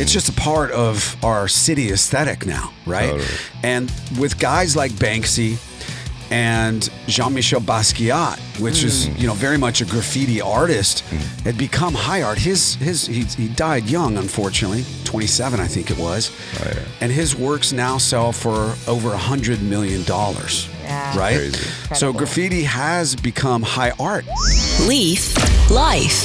It's just a part of our city aesthetic now, right? Totally. And with guys like Banksy and Jean-Michel Basquiat, which is, very much a graffiti artist, had become high art. He died young, unfortunately, 27, I think it was. Oh, yeah. And his works now sell for over $100 million. Yeah. Right? Crazy. So graffiti has become high art. Leaf Life.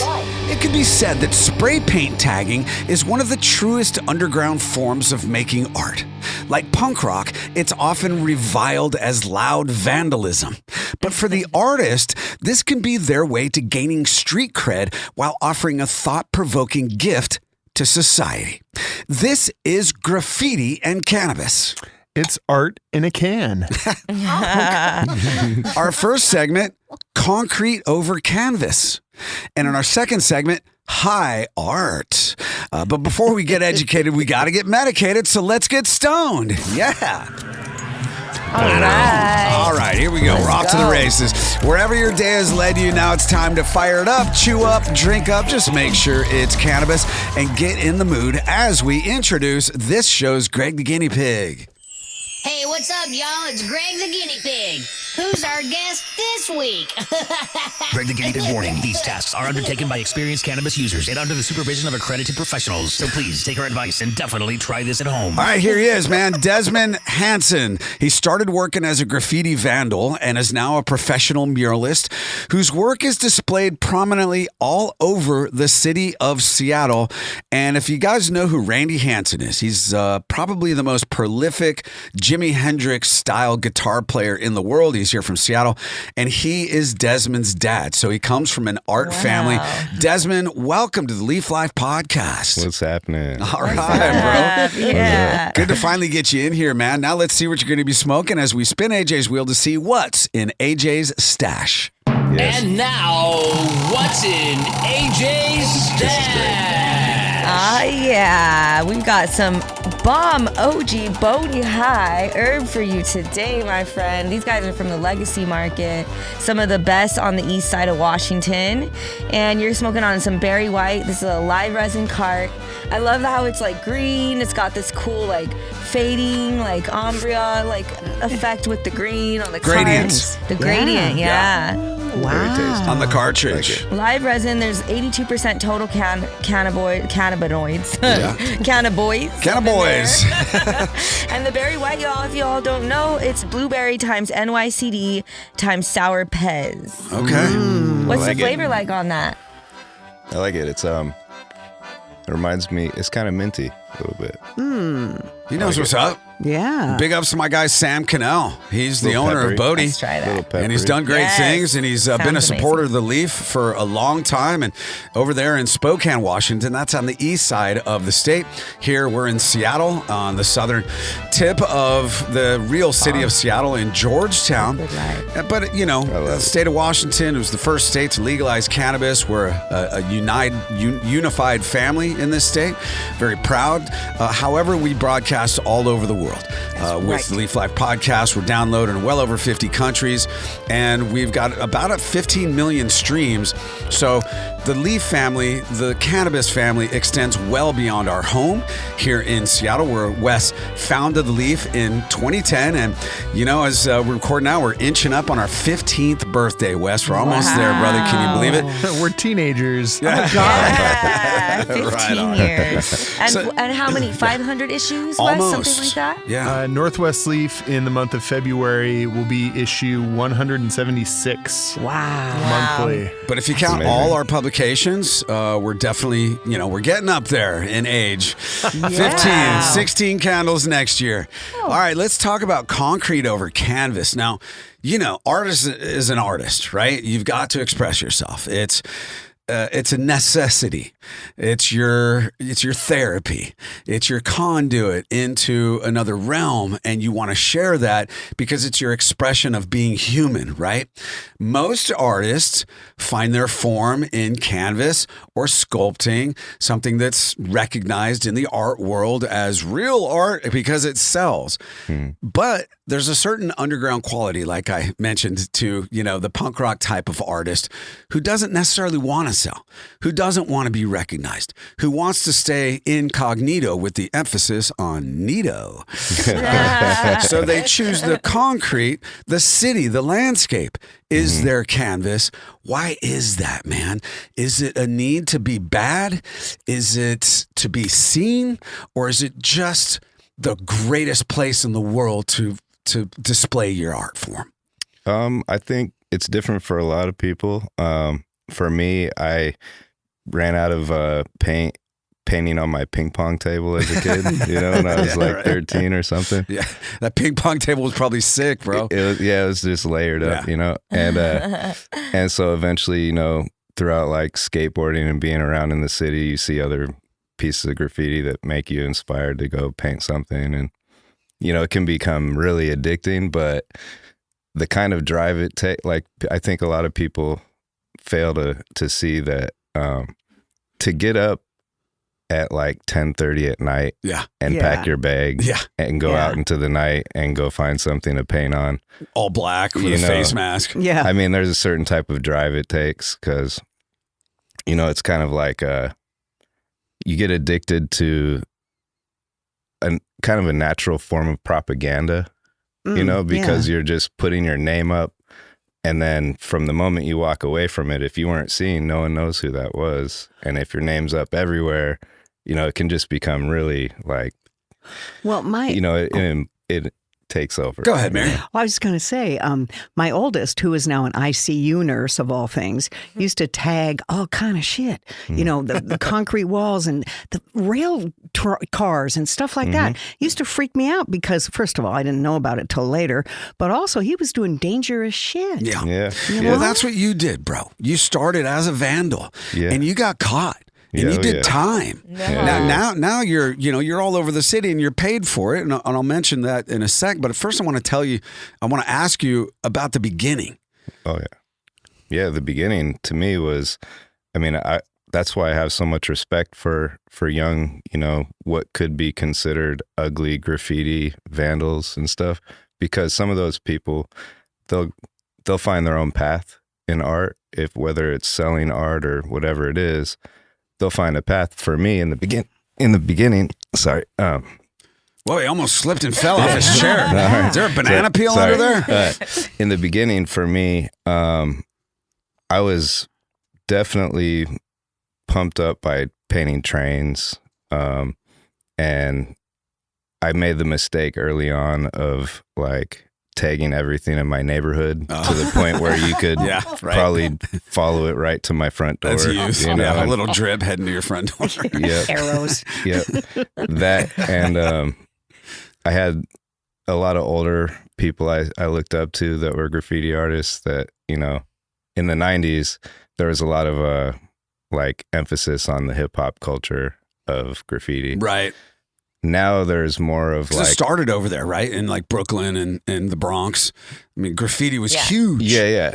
It could be said that spray paint tagging is one of the truest underground forms of making art. Like punk rock, it's often reviled as loud vandalism. But for the artist, this can be their way to gaining street cred while offering a thought-provoking gift to society. This is Graffiti and Cannabis. It's art in a can. Our first segment, concrete over canvas. And in our second segment, high art. But before we get educated, we got to get medicated. So let's get stoned. Yeah. All right, here we go. We're off to the races. Wherever your day has led you, now it's time to fire it up, chew up, drink up. Just make sure it's cannabis and get in the mood as we introduce this show's Greg the Guinea Pig. Hey, what's up, y'all? It's Greg the Guinea Pig. Who's our guest this week? Greg the Guinea Pig warning. These tasks are undertaken by experienced cannabis users and under the supervision of accredited professionals. So please take our advice and definitely try this at home. All right, here he is, man. Desmond Hansen. He started working as a graffiti vandal and is now a professional muralist whose work is displayed prominently all over the city of Seattle. And if you guys know who Randy Hansen is, he's probably the most prolific Jimi Hendrix style guitar player in the world. He's here from Seattle, and he is Desmond's dad. So he comes from an art family. Desmond, welcome to the Leaf Life podcast. What's happening? All right, bro. Yeah. Good to finally get you in here, man. Now let's see what you're going to be smoking as we spin AJ's wheel to see what's in AJ's stash. Yes. And now, what's in AJ's stash? Yeah. We've got some bomb OG Bodhi High herb for you today, my friend. These guys are from the Legacy Market, some of the best on the east side of Washington. And you're smoking on some berry white. This is a live resin cart. I love how it's like green. It's got this cool like fading, like ombre, like effect with the green on the Gradients. cart. The gradient, yeah. Very tasty. On the cartridge. Like it. Live resin, there's 82% total cannabinoids. Cannabinoids. Cannaboys. And the berry white, y'all, if y'all don't know, it's blueberry times NYCD times sour Pez. Okay. What's like the it. flavor like on that? I like it. It reminds me, it's kind of minty a little bit. He knows what's up. Yeah. Big ups to my guy, Sam Cannell. He's the Little owner peppery. of Bodhi. Let's try Little that. peppery. And he's done great Yes. things, and he's been a Sounds supporter of the Leaf for a long time. And over there in Spokane, Washington, that's on the east side of the state. Here we're in Seattle, on the southern tip of the real city of Seattle in Georgetown. Good life. But, the it. state of Washington was the first state to legalize cannabis. We're a unified family in this state. Very proud. However, we broadcast all over the world with the Leaf Life podcast. We're downloaded in well over 50 countries, and we've got about 15 million streams. So the Leaf family, the cannabis family, extends well beyond our home here in Seattle, where Wes founded the Leaf in 2010. And, as we're recording now, we're inching up on our 15th birthday, Wes. We're almost there, brother. Can you believe it? We're teenagers. Yeah, 15 Right on. years. And, So- and how many? 500 issues? Wes? Almost. Something like that? Yeah. Northwest Leaf in the month of February will be issue 176 monthly. But if you count amazing. all our publications, we're definitely, we're getting up there in age. 15, 16 candles next year. All right, let's talk about concrete over canvas. Now, artist is an artist, right? You've got to express yourself. It's a necessity. It's your therapy. It's your conduit into another realm, and you want to share that because it's your expression of being human, right? Most artists find their form in canvas or sculpting, something that's recognized in the art world as real art because it sells. But there's a certain underground quality, like I mentioned, to the punk rock type of artist who doesn't necessarily want to cell, who doesn't want to be recognized, who wants to stay incognito with the emphasis on nito. So they choose the concrete, the city, the landscape is their canvas. Why is that, man? Is it a need to be bad? Is it to be seen? Or is it just the greatest place in the world to display your art form? I think it's different for a lot of people. For me, I ran out of painting on my ping pong table as a kid, when I was 13 or something. Yeah, that ping pong table was probably sick, bro. It was just layered up, and so eventually, throughout like skateboarding and being around in the city, you see other pieces of graffiti that make you inspired to go paint something, and it can become really addicting, but the kind of drive it takes, like, I think a lot of people fail to see that to get up at like 10:30 at night and pack your bag and go out into the night and go find something to paint on. All black with a face mask. Yeah. I mean, there's a certain type of drive it takes because, it's kind of like you get addicted to a kind of a natural form of propaganda. Because you're just putting your name up. And then from the moment you walk away from it, if you weren't seen, no one knows who that was. And if your name's up everywhere, it can just become really like, well, it takes over. Go ahead, Mary. Well, I was going to say, my oldest, who is now an ICU nurse of all things, used to tag all kind of shit. The concrete walls and the rail cars and stuff like that. Used to freak me out because, first of all, I didn't know about it till later, but also he was doing dangerous shit. Yeah. Well, that's what you did, bro. You started as a vandal and you got caught. And you did time. Now you're all over the city and you're paid for it. And I'll mention that in a sec. But first I want to ask you about the beginning. Oh, yeah. Yeah, the beginning to me was, that's why I have so much respect for young, what could be considered ugly graffiti vandals and stuff. Because some of those people, they'll find their own path in art, whether it's selling art or whatever it is. They'll find a path. For me in the beginning. Sorry. Whoa, he almost slipped and fell off his chair. Is there a banana peel under there? In the beginning, for me, I was definitely pumped up by painting trains, and I made the mistake early on of like tagging everything in my neighborhood to the point where you could probably follow it right to my front door. That's you. A little drip heading to your front door. Arrows. That, and I had a lot of older people I looked up to that were graffiti artists that, in the 90s, there was a lot of like emphasis on the hip hop culture of graffiti. Right. Now there's more of like, it started over there, right? In like Brooklyn and the Bronx. I mean, graffiti was huge. Yeah,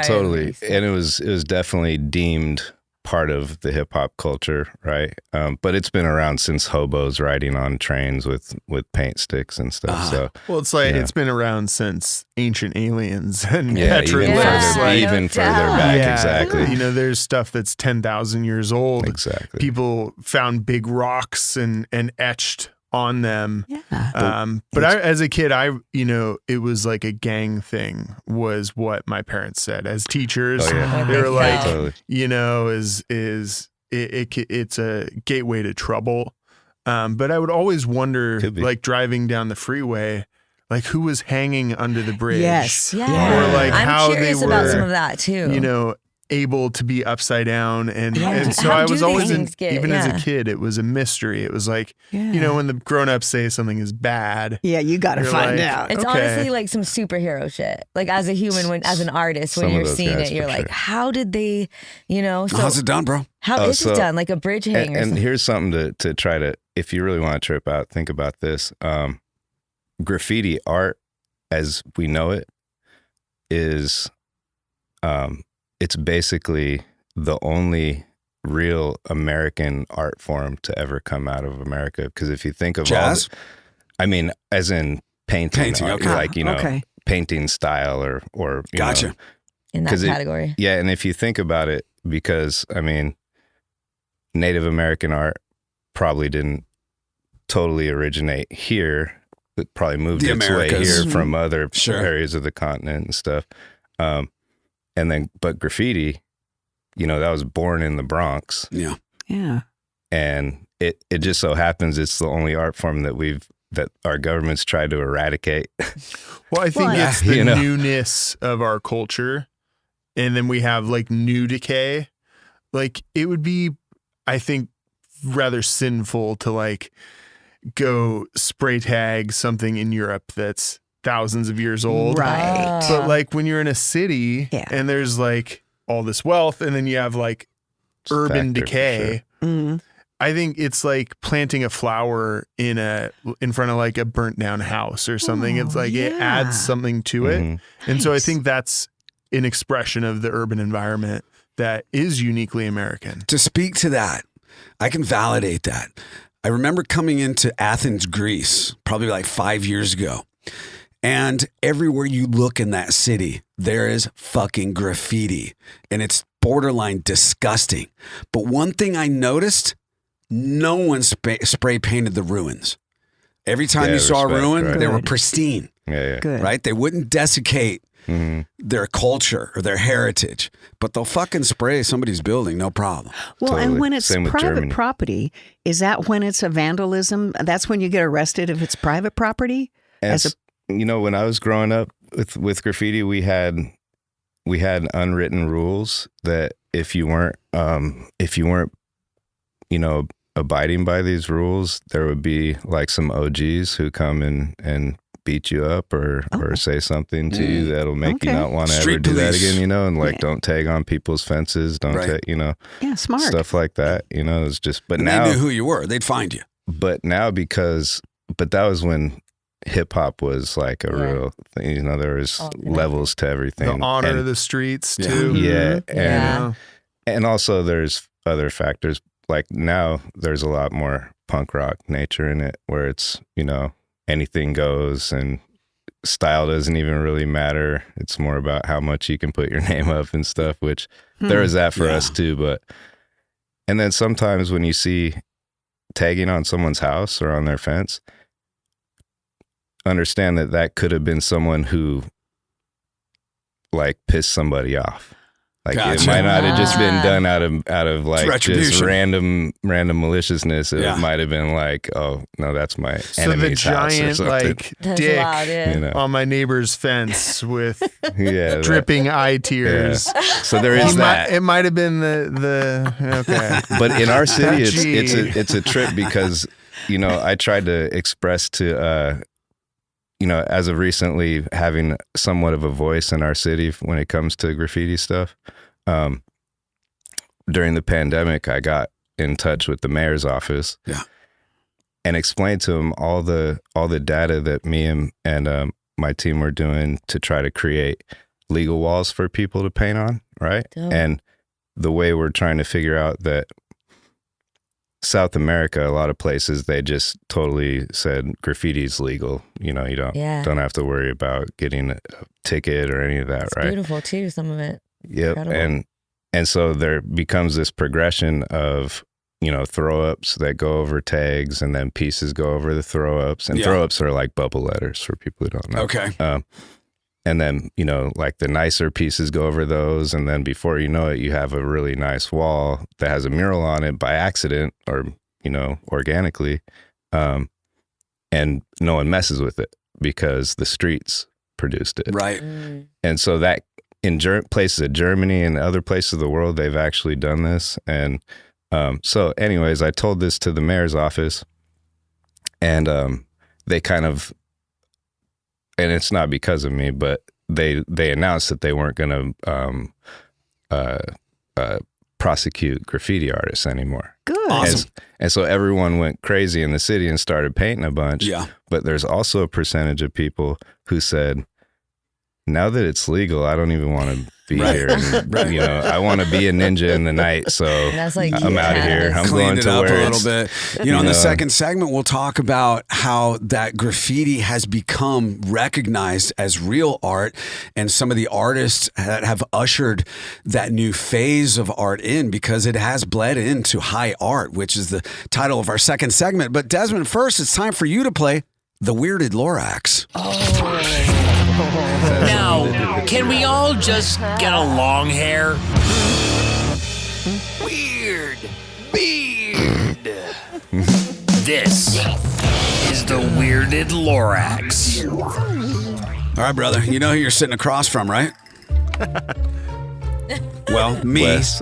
totally. And it was definitely deemed part of the hip hop culture, right? But it's been around since hobos riding on trains with paint sticks and stuff. So, well, it's like it's been around since ancient aliens and petroglyphs. Even further back, exactly. There's stuff that's 10,000 years old. Exactly. People found big rocks and etched on them. But as a kid, it was like a gang thing was what my parents said as teachers. They were like, it's a gateway to trouble. But I would always wonder, like driving down the freeway, like who was hanging under the bridge. Yes. Yeah. Or like I'm how curious they were about some of that too. Able to be upside down and so I was always as a kid, it was a mystery. It was like, when the grown-ups say something is bad. Yeah, you got to find out. It's honestly like some superhero shit. Like as a human, as an artist, when you're seeing it, you're like, how did they, so how's it done, bro? How is it done? Like a bridge hang or something. And here's something to try to, if you really want to trip out, think about this. Graffiti art, as we know it, is it's basically the only real American art form to ever come out of America. Because if you think of jazz, as in painting art, okay. like painting style or gotcha. In that category. And if you think about it, because, I mean, Native American art probably didn't totally originate here. It probably moved its way here from other areas of the continent and stuff. And then, but graffiti, you know, that was born in the Bronx. Yeah. Yeah. And it just so happens it's the only art form that our government's tried to eradicate. Well, I think it's the newness of our culture. And then we have like new decay. Like it would be, I think, rather sinful to like go spray tag something in Europe that's thousands of years old. Right. But like when you're in a city and there's like all this wealth and then you have like urban decay. Mm-hmm. I think it's like planting a flower in front of like a burnt down house or something. It's like it adds something to it. And so I think that's an expression of the urban environment that is uniquely American. To speak to that, I can validate that. I remember coming into Athens, Greece, probably like 5 years ago. And everywhere you look in that city, there is fucking graffiti. And it's borderline disgusting. But one thing I noticed, no one spray painted the ruins. Every time you saw a ruin, they were pristine. Yeah. Good. Right? They wouldn't desiccate their culture or their heritage, but they'll fucking spray somebody's building, no problem. Well, Totally. and when it's Same with private Germany. property, is that when it's a vandalism? That's when you get arrested if it's private property? You know, when I was growing up with graffiti, we had unwritten rules that if you weren't, you know, abiding by these rules, there would be like some OGs who come and beat you up or say something to you that'll make you not want to ever do that again, you know, and like don't tag on people's fences, you know, smart stuff like that, you know. It's just, but and now they knew who you were, they'd find you. But now but that was when hip hop was like a real thing, you know. There was levels to everything. The honor of the streets too. And also there's other factors. Like now there's a lot more punk rock nature in it where it's, you know, anything goes and style doesn't even really matter. It's more about how much you can put your name up and stuff, which there is that for us too. And then sometimes when you see tagging on someone's house or on their fence, understand that could have been someone who like pissed somebody off. Like it might not have just been done out of like just random maliciousness. It might have been like, oh no, that's my enemy's house or something. Like dick you know, on my neighbor's fence with dripping eye tears. Yeah. So there is that. It might have been the okay. But in our city, it's a trip because, you know, I tried to express to you know, as of recently having somewhat of a voice in our city when it comes to graffiti stuff. During the pandemic, I got in touch with the mayor's office and explained to him all the data that me and my team were doing to try to create legal walls for people to paint on, right? Dope. And the way we're trying to figure out that South America, a lot of places, they just totally said graffiti is legal. You know, you don't have to worry about getting a ticket or any of that, it's right? Beautiful too, some of it. Yep. Incredible. And so there becomes this progression of, you know, throw ups that go over tags and then pieces go over the throw ups. And throw ups are like bubble letters for people who don't know. Okay. And then, you know, like the nicer pieces go over those. And then before you know it, you have a really nice wall that has a mural on it by accident or, you know, organically. And no one messes with it because the streets produced it. Right. And so that in places of Germany and other places of the world, they've actually done this. And so anyways, I told this to the mayor's office and they kind of, and it's not because of me, but they announced that they weren't going to prosecute graffiti artists anymore. Good. Awesome. And so everyone went crazy in the city and started painting a bunch. Yeah. But there's also a percentage of people who said, now that it's legal, I don't even want to be here. And, I want to be a ninja in the night, so That's like I'm out of here. I'm Cleaned going it to up where a it's, little bit. In the second segment, we'll talk about how that graffiti has become recognized as real art, and some of the artists that have ushered that new phase of art in, because it has bled into high art, which is the title of our second segment. But Desmond, first, it's time for you to play the Weirded Lorax. Now, can we all just get a long hair? Weird. Beard. This is the Weirded Lorax. All right, brother. You know who you're sitting across from, right? Well, me. Wes.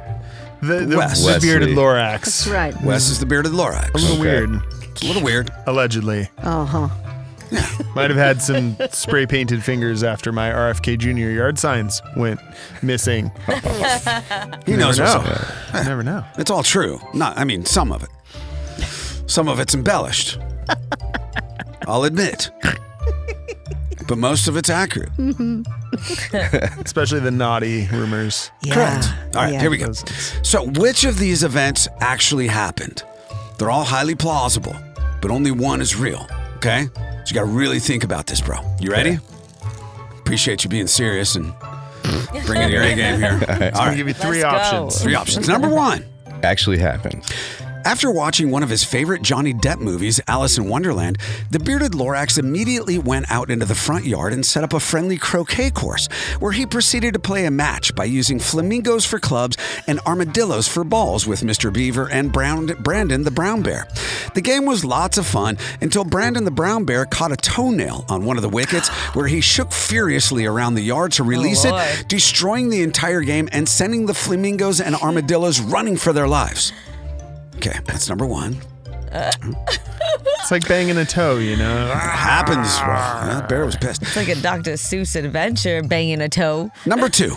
The bearded Lorax. That's right. Wes is the Bearded Lorax. A little weird. It's a little weird. Allegedly. Might have had some spray painted fingers after my RFK Jr. yard signs went missing. He knows what's up. You never know. It's all true. Some of it. Some of it's embellished. I'll admit. But most of it's accurate. Especially the naughty rumors. Yeah. Correct. All right, Yeah. here we go. So, which of these events actually happened? They're all highly plausible, but only one is real, okay? So you got to really think about this, bro. You ready? Appreciate you being serious and bringing your A game here. All I'm going to right, give you three Let's go. options. 3 options. Number 1. Actually happened. After watching one of his favorite Johnny Depp movies, Alice in Wonderland, the Bearded Lorax immediately went out into the front yard and set up a friendly croquet course, where he proceeded to play a match by using flamingos for clubs and armadillos for balls with Mr. Beaver and Brandon the Brown Bear. The game was lots of fun until Brandon the Brown Bear caught a toenail on one of the wickets, where he shook furiously around the yard to release Lord. it, destroying the entire game and sending the flamingos and armadillos running for their lives. Okay, that's number 1. It's like banging a toe, It happens, bro. That bear was pissed. It's like a Dr. Seuss adventure, banging a toe. Number 2.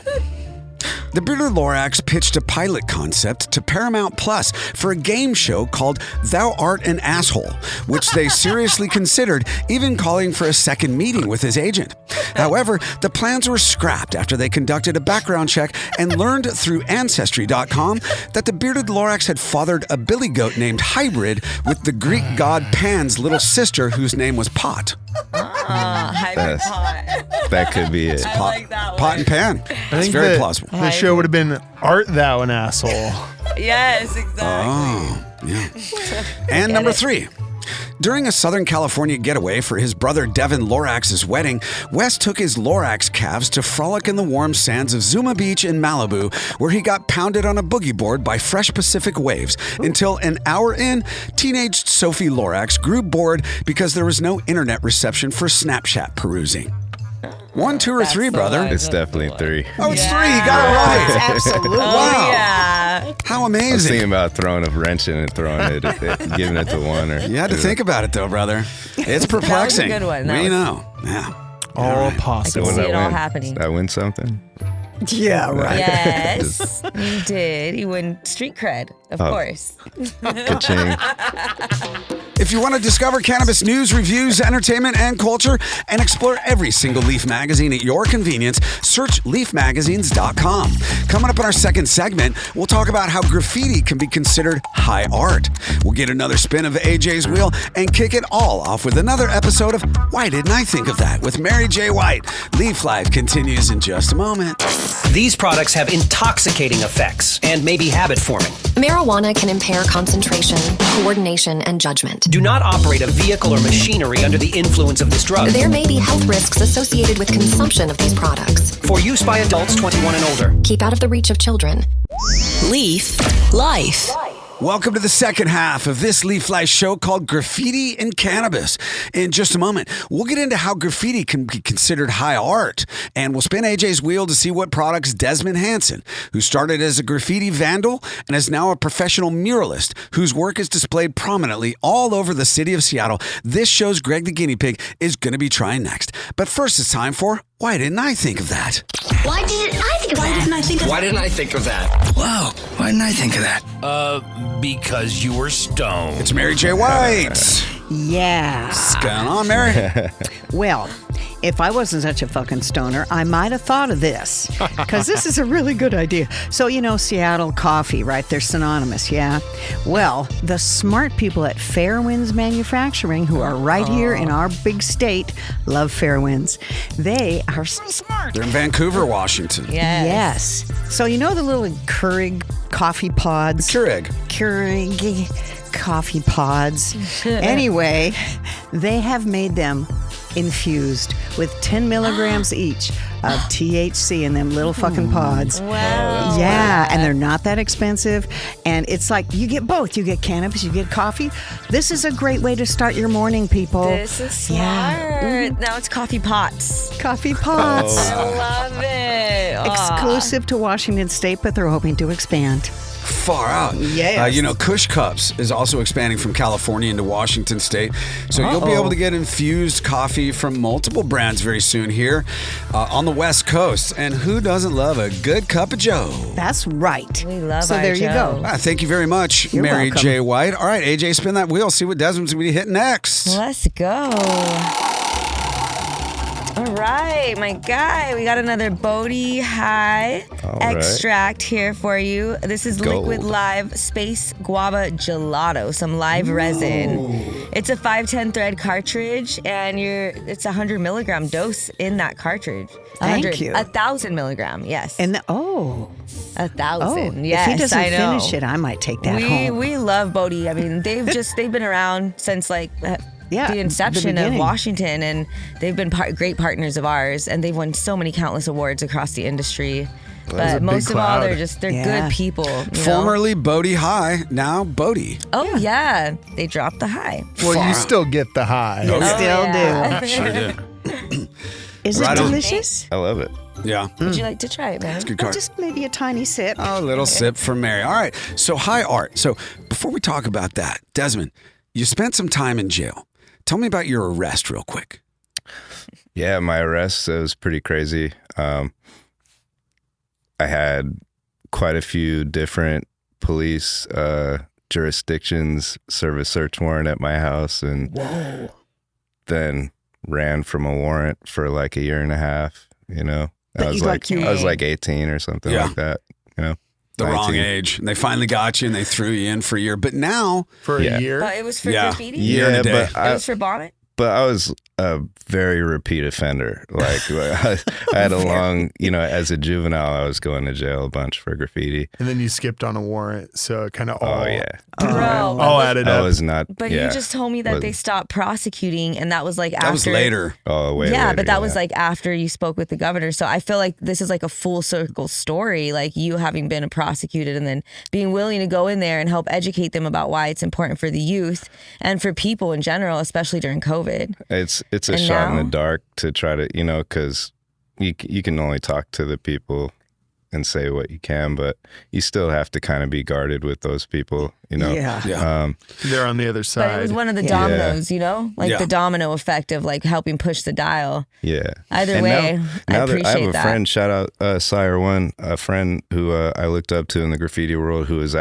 The Bearded Lorax pitched a pilot concept to Paramount Plus for a game show called Thou Art an Asshole, which they seriously considered, even calling for a second meeting with his agent. However, the plans were scrapped after they conducted a background check and learned through Ancestry.com that the Bearded Lorax had fathered a billy goat named Hybrid with the Greek god Pan's little sister, whose name was Pot. Hybrid pot. That could be it. I like that Pot one. and Pan. I It's think very the plausible. The show would have been Art Thou an Asshole? Yes, exactly. Oh, yeah. And number 3. During a Southern California getaway for his brother Devin Lorax's wedding, Wes took his Lorax calves to frolic in the warm sands of Zuma Beach in Malibu, where he got pounded on a boogie board by fresh Pacific waves until an hour in, teenage Sophie Lorax grew bored because there was no internet reception for Snapchat perusing. 1, 2, or That's 3, the brother? line. It's definitely 3. Oh, it's 3. You got it right. Absolutely. Wow. Yeah. How I was amazing. thinking about throwing a wrench in and throwing it, giving it to one. Or You had to think about it, though, brother. It's perplexing. good one. We That was- know. Yeah. All I possible. can see Did it I all win? happening. Did I win something? Yeah, right. Yes, you did. You win street cred, of course. Ka-ching. If you want to discover cannabis news, reviews, entertainment, and culture, and explore every single Leaf magazine at your convenience, search leafmagazines.com. Coming up in our second segment, we'll talk about how graffiti can be considered high art. We'll get another spin of AJ's Wheel and kick it all off with another episode of Why Didn't I Think of That with Mary J. White. Leaf Life continues in just a moment. These products have intoxicating effects and may be habit forming. Marijuana can impair concentration, coordination, and judgment. Do not operate a vehicle or machinery under the influence of this drug. There may be health risks associated with consumption of these products. For use by adults 21 and older. Keep out of the reach of children. Leaf Life. Welcome to the second half of this Leaf Life show called Graffiti and Cannabis. In just a moment, we'll get into how graffiti can be considered high art, and we'll spin AJ's wheel to see what products Desmond Hansen, who started as a graffiti vandal and is now a professional muralist, whose work is displayed prominently all over the city of Seattle. This show's Greg the Guinea Pig is going to be trying next. But first, it's time for Why Didn't I Think of That? Why didn't I think of that? Why didn't I think of that? Wow, why didn't I think of that? Because you were stoned. It's Mary J. White. Yeah. What's going on, Mary? Well, if I wasn't such a fucking stoner, I might have thought of this because this is a really good idea. So, Seattle coffee, right? They're synonymous, yeah? Well, the smart people at Fairwinds Manufacturing, who are right here in our big state, love Fairwinds. They are so smart. They're in Vancouver, Washington. Yes. So, the little Keurig coffee pods? Keurig Coffee pods. Anyway, they have made them infused with 10 milligrams each of THC in them little fucking pods. Wow. Yeah, and they're not that expensive. And it's like you get both. You get cannabis, you get coffee. This is a great way to start your morning, people. This is smart. Now it's coffee pots. Coffee pots. I love it. Aw. Exclusive to Washington State, but they're hoping to expand. Far out. Yes. Kush Cups is also expanding from California into Washington State. So you'll be able to get infused coffee from multiple brands very soon here on the West Coast. And who doesn't love a good cup of Joe? That's right. We love So our there you Joe. go. Thank you very much, You're Mary welcome. J. White. All right, AJ, spin that wheel. See what Desmond's going to hit next. Let's go. All right, my guy. We got another Bodhi High All right. extract here for you. This is Gold. Liquid Live Space Guava Gelato, some live resin. It's a 510 thread cartridge, and it's a 100 milligram dose in that cartridge. Thank you. 1,000 milligram, yes. And 1,000, yes. if he doesn't I know. finish it, I might take that home. We love Bodhi. I mean, they've been around since the inception of beginning. Washington, and they've been great partners of ours, and they've won so many countless awards across the industry. That's a But big most of all, cloud. they're Yeah. good people. you know? Formerly Bodhi High, now Bodhi. Oh yeah, they dropped the high. Well, you still get the high. Still yeah. do. Sure did. Is Right it on. delicious? I love it. Yeah. Would you like to try it, man? Good Or card. just maybe a tiny sip. A little sip from Mary. All right. So, high art. So, before we talk about that, Desmond, you spent some time in jail. Tell me about your arrest real quick. Yeah, my arrest was pretty crazy. I had quite a few different police jurisdictions serve a search warrant at my house, and then ran from a warrant for like a year and a half. I was like 18 or something Yeah. like that. The wrong 19. age. And they finally got you and they threw you in for a year. But now, For Yeah. a year. But it was for Yeah. graffiti. Year and a day. but It was for bonnet. But I was a very repeat offender. Like I had a long, as a juvenile, I was going to jail a bunch for graffiti. And then you skipped on a warrant. So it kind of all, Oh yeah, Bro, all added I up. was not. But yeah, you just told me that they stopped prosecuting, and that was like after. that was later. Oh wait. Yeah, later, but that was like after you spoke with the governor. So I feel like this is like a full circle story, like you having been prosecuted and then being willing to go in there and help educate them about why it's important for the youth and for people in general, especially during COVID. It's a And shot in now? the dark to try to, because you can only talk to the people and say what you can, but you still have to kind of be guarded with those people, Yeah. Yeah. They're on the other But side. it was one of the Yeah. dominoes, like Yeah. the domino effect of like helping push the dial. Yeah. Either And way, I now that I appreciate have a that. friend, shout out Sire One, a friend who I looked up to in the graffiti world, who has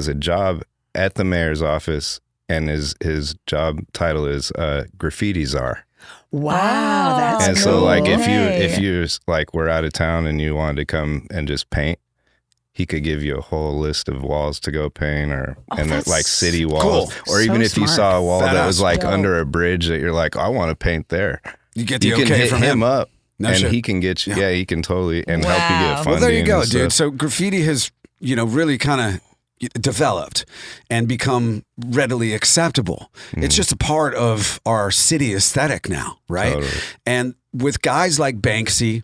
a job at the mayor's office, and his job title is graffiti czar. Wow, that's And cool. so like cool. if you like were out of town and you wanted to come and just paint, he could give you a whole list of walls to go paint, and that's like city walls, or even so if you smart. saw a wall that was Badass. like Dope. under a bridge that you're like, I want to paint there. You get the You can okay hit from him. up, No and shit. he can get you. Yeah. Yeah, he can totally and help you Wow. get funding. Well, there you go, and dude. stuff. So graffiti has, really kind of developed and become readily acceptable. It's just a part of our city aesthetic now, right? Totally. And with guys like Banksy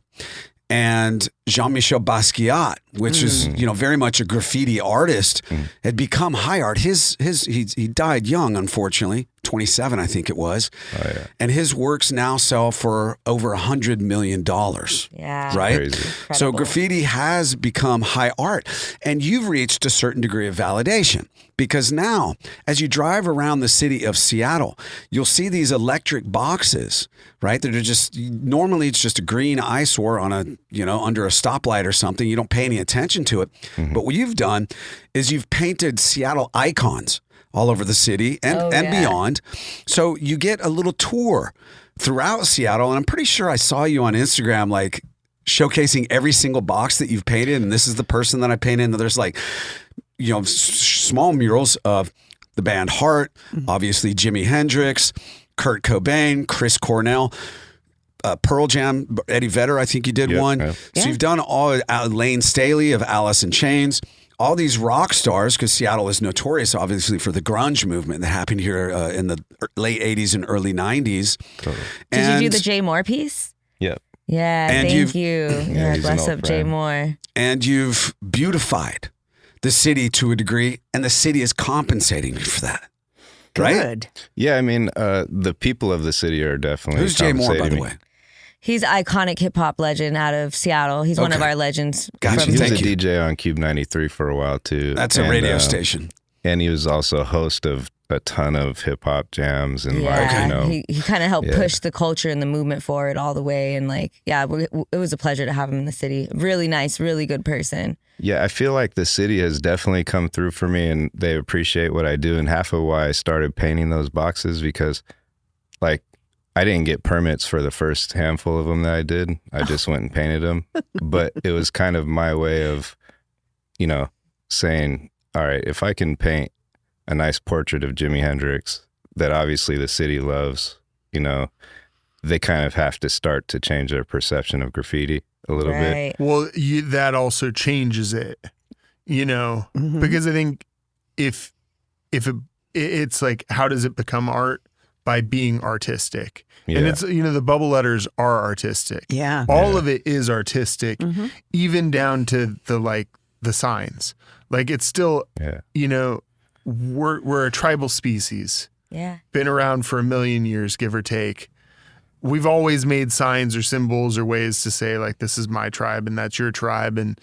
and Jean-Michel Basquiat, which is, very much a graffiti artist, had become high art. He died young, unfortunately, 27, I think it was. Oh, yeah. And his works now sell for over $100 million. Yeah. Right? Crazy. So Incredible. graffiti has become high art, and you've reached a certain degree of validation because now, as you drive around the city of Seattle, you'll see these electric boxes, right? That are just, normally it's just a green eyesore on under a stoplight or something. You don't pay any attention to it. But what you've done is you've painted Seattle icons all over the city and beyond. So you get a little tour throughout Seattle. And I'm pretty sure I saw you on Instagram, like showcasing every single box that you've painted. And this is the person that I painted. And there's like, you know, small murals of the band Heart, obviously Jimi Hendrix, Kurt Cobain, Chris Cornell, Pearl Jam, Eddie Vedder, I think you did one. Yeah. So you've done all, Lane Staley of Alice in Chains, all these rock stars, because Seattle is notorious, obviously, for the grunge movement that happened here in the late 80s and early 90s. Totally. Did you do the Jay Moore piece? Yep. Yeah, And thank you. Yeah, bless up Jay friend. Moore. And you've beautified the city to a degree, and the city is compensating you for that. Right? Good. Yeah, I mean, the people of the city are definitely Who's Jay Moore, by compensating the me. way? He's an iconic hip hop legend out of Seattle. He's one of Okay. our legends. Gotcha. from- He was Thank a you. DJ on Cube 93 for a while too. That's a And, radio station. And he was also a host of a ton of hip hop jams and like, Yeah, you know, he kind of helped yeah. push the culture and the movement forward all the way. And like, yeah, it was a pleasure to have him in the city. Really nice, really good person. yeah, I feel like the city has definitely come through for me and they appreciate what I do. And half of why I started painting those boxes because like I didn't get permits for the first handful of them that I did. I just went and painted them. But it was kind of my way of, you know, saying, all right, if I can paint a nice portrait of Jimi Hendrix that obviously the city loves, you know, they kind of have to start to change their perception of graffiti a little bit. Right. Well, that also changes it, you know, because I think if it's like, how does it become art? By being artistic. And Yeah. it's, you know, the bubble letters are artistic. Yeah. All of it is artistic, even down to the signs. Like it's still, Yeah. you know, we're a tribal species, Yeah. been around for 1 million years, give or take. We've always made signs or symbols or ways to say like, this is my tribe and that's your tribe. And,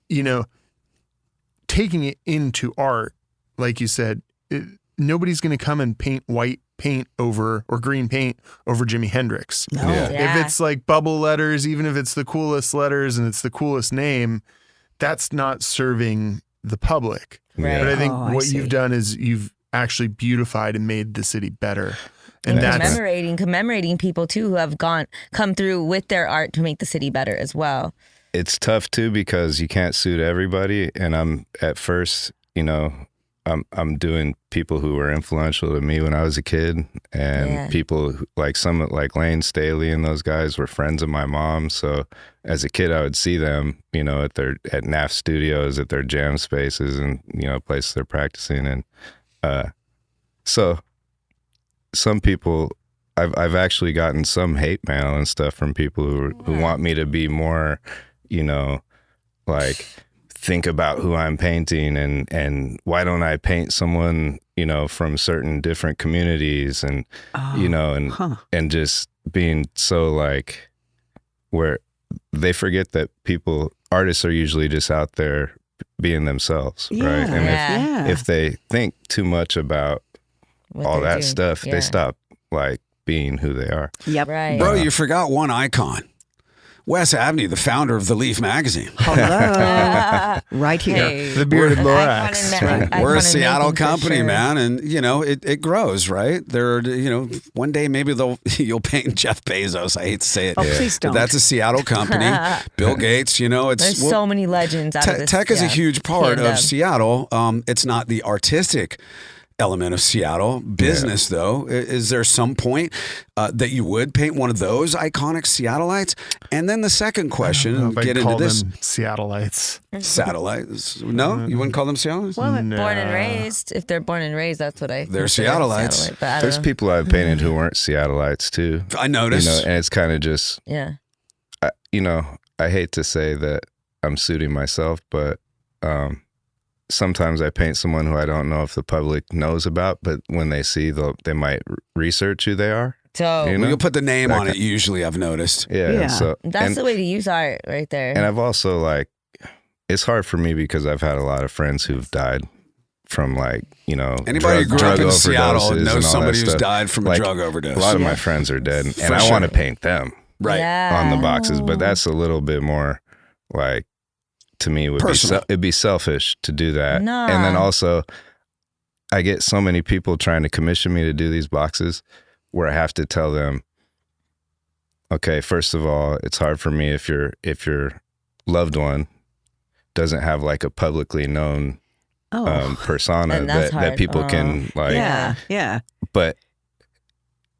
you know, taking it into art, like you said, nobody's going to come and paint white paint over or green paint over Jimi Hendrix. No. Yeah. Yeah. If it's like bubble letters, even if it's the coolest letters and it's the coolest name, that's not serving the public. Right. But I think Oh, I what see. you've done is you've actually beautified and made the city better. And And that's commemorating people too who have come through with their art to make the city better as well. It's tough too because you can't suit everybody. And I'm at first, you know, I'm doing people who were influential to me when I was a kid, and Yeah. people like Lane Staley and those guys were friends of my mom. So as a kid, I would see them, you know, at NAF studios, at their jam spaces, and you know, places they're practicing. And so some people, I've actually gotten some hate mail and stuff from people who want me to be more, you know, like. Think about who I'm painting and why don't I paint someone, you know, from certain different communities and, you know, and just being so like where they forget that artists are usually just out there being themselves, right? And Yeah. if they think too much about What all they're that doing. stuff, Yeah. they stop like being who they are. Yep. Right. Bro, you forgot one icon. Wes Abney, the founder of the Leaf magazine. Hello. Right here. Hey. the bearded An Lorax. icon We're a in Seattle making, for company, sure. man, and you know it grows, right? There, you know, one day maybe you'll paint Jeff Bezos. I hate to say it, Oh, please but don't. that's a Seattle company. Bill Gates, you know, it's There's so many legends out of this. tech is a yeah, huge part fandom. of Seattle. It's not the artistic element of Seattle. Business, though, is there some point that you would paint one of those iconic Seattleites? And then the second question, I don't know if I'd get into call this. them Seattleites. Satellites? No, you wouldn't call them Seattleites? Well, born and raised. If they're born and raised, that's what I. They're consider Seattleites. Satellite, but I don't There's know. people I've painted who weren't Seattleites too. I noticed. You know, and it's kind of just, Yeah. you know, I hate to say that I'm suiting myself, but sometimes I paint someone who I don't know if the public knows about, but when they see, they might research who they are. So You know? You'll put the name That on it. Usually, I've noticed. Yeah. Yeah. So that's and, the way to use art right there. and I've also like, it's hard for me because I've had a lot of friends who've died from like, you know, Anybody who grew drug up in overdoses Seattle and all knows that somebody who's stuff. died from a Like, drug overdose. A lot of my friends are dead, and For I sure. want to paint them Right. Yeah. on the boxes, but that's a little bit more like, to me, it would Personal. it'd be selfish to do that. Nah. And then also, I get so many people trying to commission me to do these boxes where I have to tell them, okay, first of all, it's hard for me if your loved one doesn't have like a publicly known persona that people can like. Yeah. But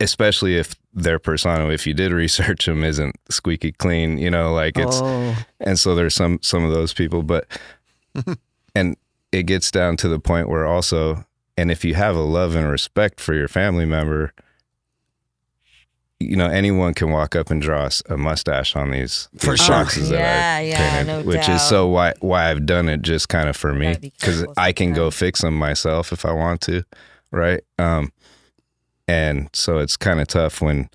especially if their persona, if you did research them, isn't squeaky clean, you know, like it's, and so there's some of those people, but, and it gets down to the point where also, and if you have a love and respect for your family member, you know, anyone can walk up and draw a mustache on these boxes that I painted, no which doubt. is so why I've done it just kind of for me, because I can go fix them myself if I want to, right? And so it's kind of tough when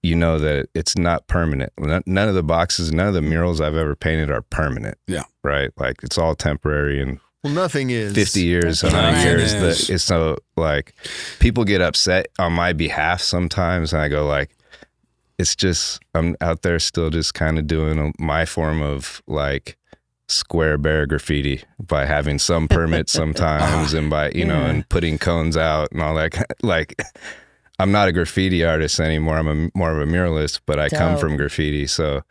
you know that it's not permanent. None of the boxes, none of the murals I've ever painted are permanent. Yeah. Right? Like it's all temporary and Well, nothing is 50 years, 100 years. It's so like people get upset on my behalf sometimes. And I go like, it's just, I'm out there still just kind of doing my form of like square bear graffiti by having some permits sometimes and by, you know, and putting cones out and all that. Like, I'm not a graffiti artist anymore. I'm more of a muralist, but I come from graffiti. So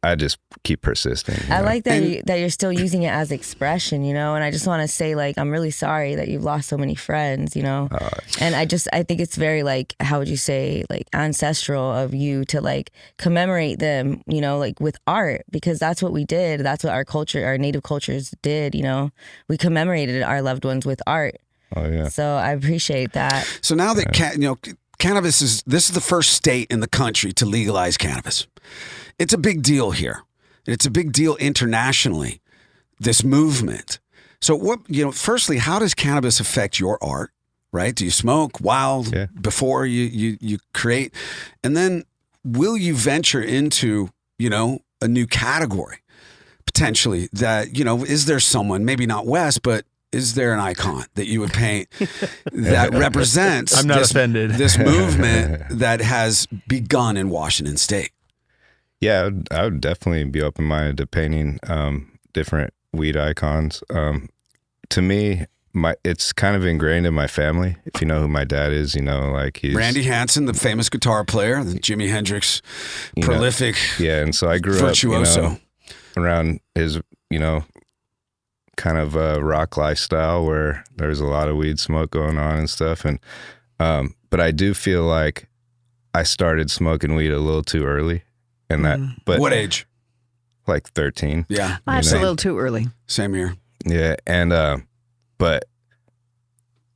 I just keep persisting. I like that that you're still using it as expression, you know, and I just want to say, like, I'm really sorry that you've lost so many friends, you know, and I think it's very, like, how would you say, like, ancestral of you to, like, commemorate them, you know, like, with art, because that's what we did. That's what our culture, our native cultures did, you know. We commemorated our loved ones with art. Oh, yeah. So I appreciate that. So now that, cannabis this is the first state in the country to legalize cannabis. It's a big deal here. It's a big deal internationally, this movement. So firstly, how does cannabis affect your art, right? Do you smoke wild before you create? And then will you venture into, a new category potentially that, is there someone, maybe not Wes, but is there an icon that you would paint that represents I'm not offended. this movement that has begun in Washington State? Yeah, I would definitely be open-minded to painting different weed icons. To me, it's kind of ingrained in my family. If you know who my dad is, like he's Randy Hansen, the famous guitar player, the Jimi Hendrix prolific. And so I grew virtuoso. up around his, kind of rock lifestyle where there's a lot of weed smoke going on and stuff. And but I do feel like I started smoking weed a little too early. And that, but what age? Like 13. Yeah, that's a little too early. Same here. Yeah, and but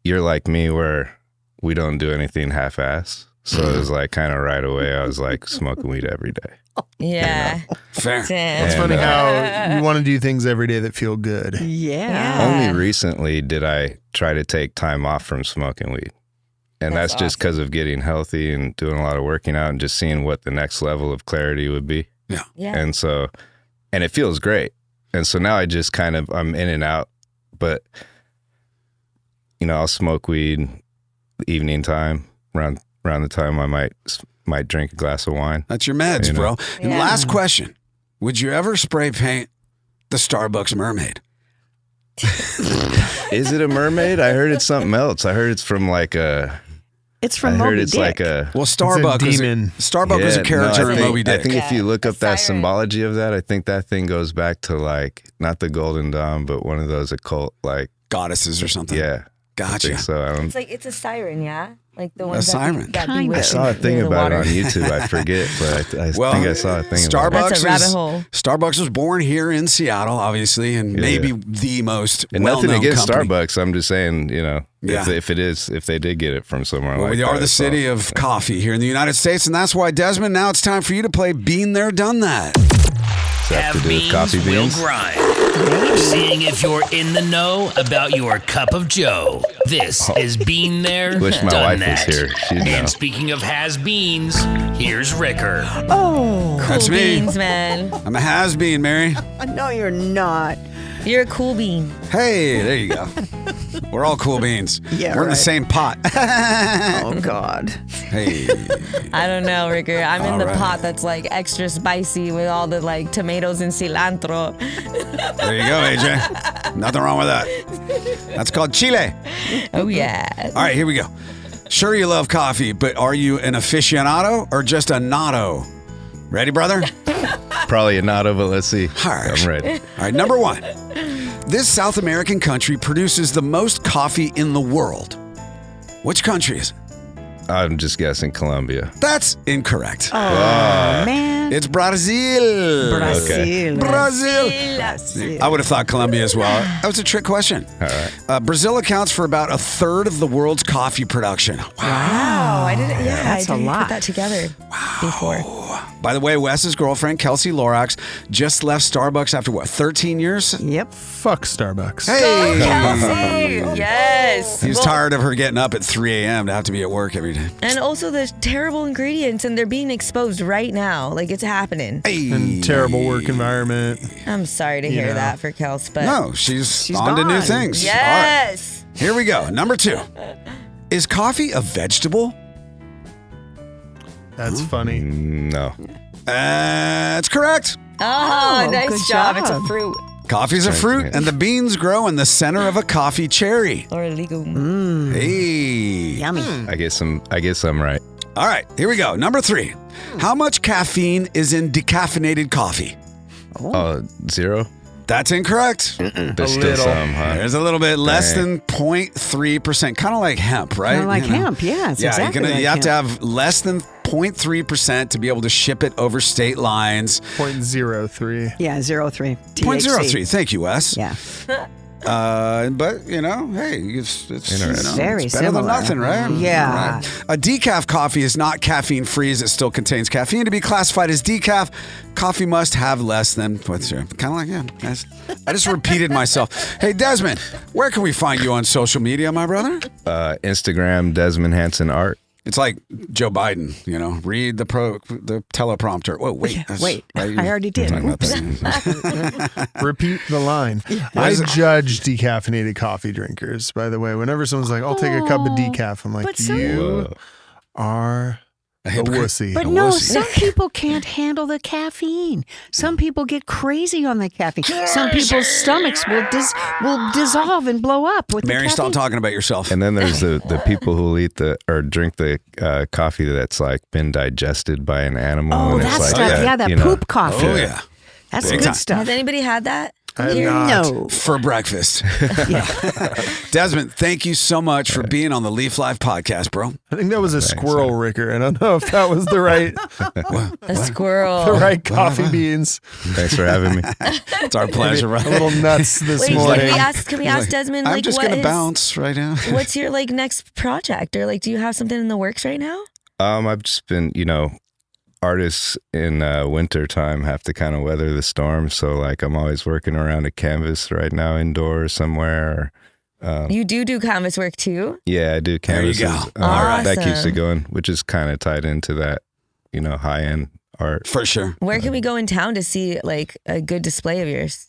you're like me where we don't do anything half-ass. So it was like kind of right away. I was like smoking weed every day. Yeah, fair. It's funny how you want to do things every day that feel good. Yeah. Only recently did I try to take time off from smoking weed. And that's just because of getting healthy and doing a lot of working out and just seeing what the next level of clarity would be. Yeah. And so, and it feels great. And so now I just kind of, I'm in and out, but I'll smoke weed evening time around the time I might drink a glass of wine. That's your meds, bro. And last question, would you ever spray paint the Starbucks mermaid? Is it a mermaid? I heard it's something else. I heard it's from like a... It's from Moby Dick. Starbuck was a character in Moby Dick. I think if you look up that symbology of that, I think that thing goes back to like, not the Golden Dawn, but one of those occult like... goddesses or something. Yeah. Gotcha. I think so. It's a siren, yeah? Like the one a siren. I saw a thing about it on YouTube. I forget, but I think I saw a thing about it. That's a rabbit hole. Starbucks was born here in Seattle, obviously, and maybe the most and well-known nothing against company. Starbucks. I'm just saying, if they did get it from somewhere like that. We are the city of coffee here in the United States, and that's why, Desmond, now it's time for you to play Been There, Done That. Have beans, coffee will beans? grind. Seeing if you're in the know about your cup of joe. This is Been There, Wish my Done wife That. was here. She'd know. And speaking of has-beens, here's Ricker. Oh, That's cool me. beans, man. I'm a has-been, Mary. no, you're not. You're a cool bean. Hey, there you go. We're all cool beans. Yeah, We're in the right. same pot. Oh, God. Hey. I don't know, Ricker. I'm in the right. pot that's like extra spicy with all the like tomatoes and cilantro. There you go, AJ. Nothing wrong with that. That's called chile. Oh, yeah. All right, here we go. Sure, you love coffee, but are you an aficionado or just a natto? Ready, brother? Probably a natto, but let's see. All right. I'm ready. All right, number 1. This South American country produces the most coffee in the world. Which country is it? I'm just guessing Colombia. That's incorrect. Oh, man. It's Brazil. Brazil. Brazil. I would have thought Colombia as well. That was a trick question. All right. Brazil accounts for about a third of the world's coffee production. Wow. I didn't, That's I a didn't lot. put that together before. By the way, Wes's girlfriend, Kelsey Lorax, just left Starbucks after what, 13 years? Yep. Fuck Starbucks. Hey! Kelsey! Yes. He's Well, tired of her getting up at 3 a.m. to have to be at work every day. And also the terrible ingredients, and they're being exposed right now. Like, it's happening. Hey. And terrible work environment. I'm sorry to hear that for Kels, but No, she's on to new gone. things. yes. All right. Here we go. Number 2. Is coffee a vegetable? That's funny. No. That's correct. Oh, Oh, nice good job. It's a job. fruit Coffee's a fruit, Yeah. and the beans grow in the center of a coffee cherry. or a legume. Hey. Yummy. I guess I'm right. All right, here we go. Number 3. How much caffeine is in decaffeinated coffee? Oh, 0? That's incorrect. There's still little. some, huh? There's a little bit less Dang. than 0.3%, kind of like hemp, right? Kind of like You know? hemp. Yeah, it's Yeah, exactly like you have to hemp. have less than 0.3% to be able to ship it over state lines. 0.03. Yeah, 0.3. 0.03. Thank you, Wes. Yeah. But, you know, hey, it's Interesting. Very it's better than similar. nothing, right? Yeah. Right. A decaf coffee is not caffeine-free as it still contains caffeine. To be classified as decaf, coffee must have less than 0.0. Kind of like, yeah. I just repeated myself. Hey, Desmond, where can we find you on social media, my brother? Instagram, Desmond Hansen Art. It's like Joe Biden, you know, read the teleprompter. Whoa, wait. Wait, right? I already did. Talking about that. Repeat the line. I judge decaffeinated coffee drinkers, by the way. Whenever someone's like, I'll take a cup of decaf, I'm like, but some- you are a wussy. But no, some people can't handle the caffeine. Some people get crazy on the caffeine. Some people's stomachs will dissolve and blow up with Mary, the stop caffeine. talking about yourself. And then there's the people who will eat or drink the coffee that's like been digested by an animal. Oh, and that it's like, stuff. Yeah, that you know, poop coffee. Oh, yeah. That's Big good time. stuff. Has anybody had that? I have Here? not. No. For breakfast. Desmond, thank you so much for being on the Leaf Life podcast, bro. I think that was a squirrel, Ricker. I don't know if that was the right A squirrel. coffee beans. Thanks for having me. It's our pleasure, A right? little nuts this Wait, morning. can we ask Desmond, I'm like, just what going to is- bounce right now. what's your like next project, or like, do you have something in the works right now? I've just been, artists in winter time have to kind of weather the storm. So like I'm always working around a canvas right now indoors somewhere. You do canvas work too? Yeah, I do There you canvases. go. That keeps Awesome. it going, which is kind of tied into that, high-end art. For sure. Where can we go in town to see like a good display of yours?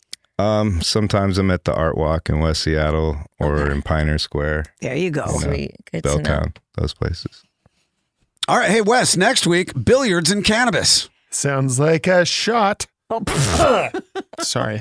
Sometimes I'm at the Art Walk in West Seattle or in Pioneer Square, There you go. Sweet. Good to know. Belltown, those places. All right. Hey, Wes, next week, billiards and cannabis. Sounds like a shot. Sorry.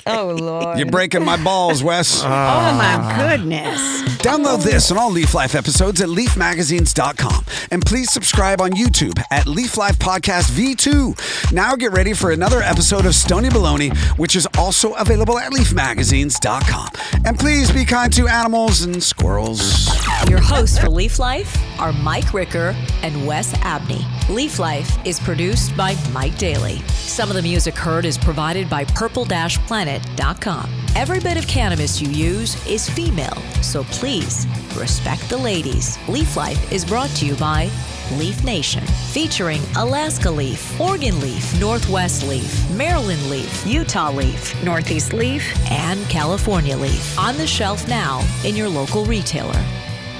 Oh, Lord. You're breaking my balls, Wes. Oh, my goodness. Download this and all Leaf Life episodes at leafmagazines.com. And please subscribe on YouTube at Leaf Life Podcast V2. Now get ready for another episode of Stony Baloney, which is also available at leafmagazines.com. And please be kind to animals and squirrels. Your hosts for Leaf Life are Mike Ricker and Wes Abney. Leaf Life is produced by Mike Daly. Some of the music heard is provided by purple-planet.com. Every bit of cannabis you use is female, so please respect the ladies. Leaf Life is brought to you by Leaf Nation, featuring Alaska Leaf, Oregon Leaf, Northwest Leaf, Maryland Leaf, Utah Leaf, Northeast Leaf, and California Leaf. On the shelf now in your local retailer.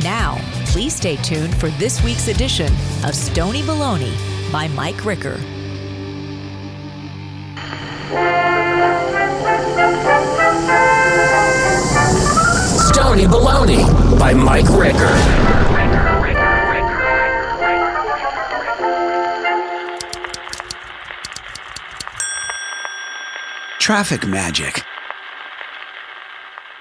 Now, please stay tuned for this week's edition of Stony Baloney by Mike Ricker. Stony Baloney by Mike Ricker. Traffic magic.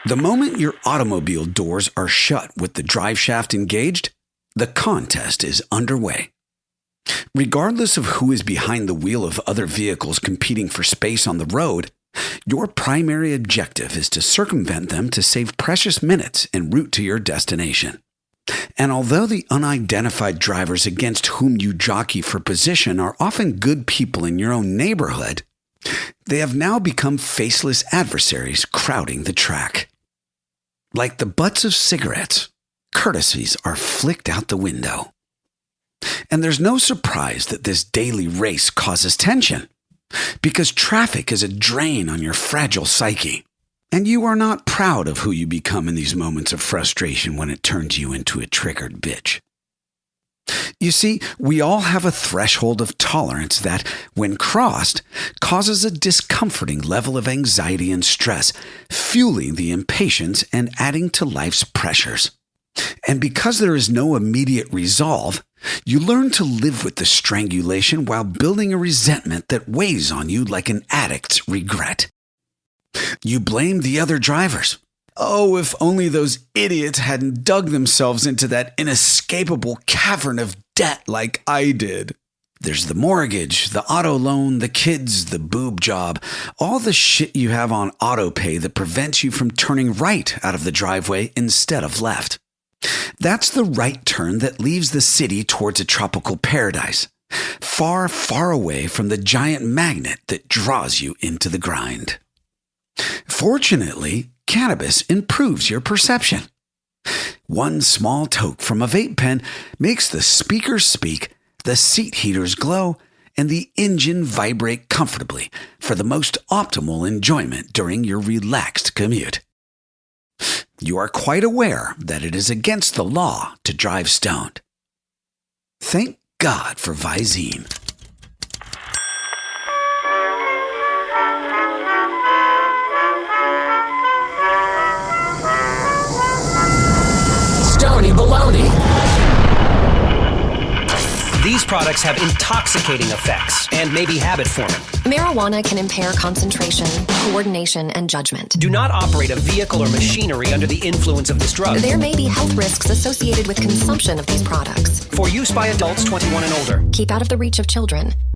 The moment your automobile doors are shut with the drive shaft engaged, the contest is underway. Regardless of who is behind the wheel of other vehicles competing for space on the road, your primary objective is to circumvent them to save precious minutes en route to your destination. And although the unidentified drivers against whom you jockey for position are often good people in your own neighborhood, they have now become faceless adversaries crowding the track. Like the butts of cigarettes, courtesies are flicked out the window. And there's no surprise that this daily race causes tension, because traffic is a drain on your fragile psyche, and you are not proud of who you become in these moments of frustration when it turns you into a triggered bitch. You see, we all have a threshold of tolerance that, when crossed, causes a discomforting level of anxiety and stress, fueling the impatience and adding to life's pressures. And because there is no immediate resolve, you learn to live with the strangulation while building a resentment that weighs on you like an addict's regret. You blame the other drivers. Oh, if only those idiots hadn't dug themselves into that inescapable cavern of debt like I did. There's the mortgage, the auto loan, the kids, the boob job, all the shit you have on auto pay that prevents you from turning right out of the driveway instead of left. That's the right turn that leaves the city towards a tropical paradise, far, far away from the giant magnet that draws you into the grind. Fortunately, cannabis improves your perception. One small toke from a vape pen makes the speakers speak, the seat heaters glow, and the engine vibrate comfortably for the most optimal enjoyment during your relaxed commute. You are quite aware that it is against the law to drive stoned. Thank God for Visine. Stony baloney. These products have intoxicating effects and may be habit-forming. Marijuana can impair concentration, coordination, and judgment. Do not operate a vehicle or machinery under the influence of this drug. There may be health risks associated with consumption of these products. For use by adults 21 and older. Keep out of the reach of children.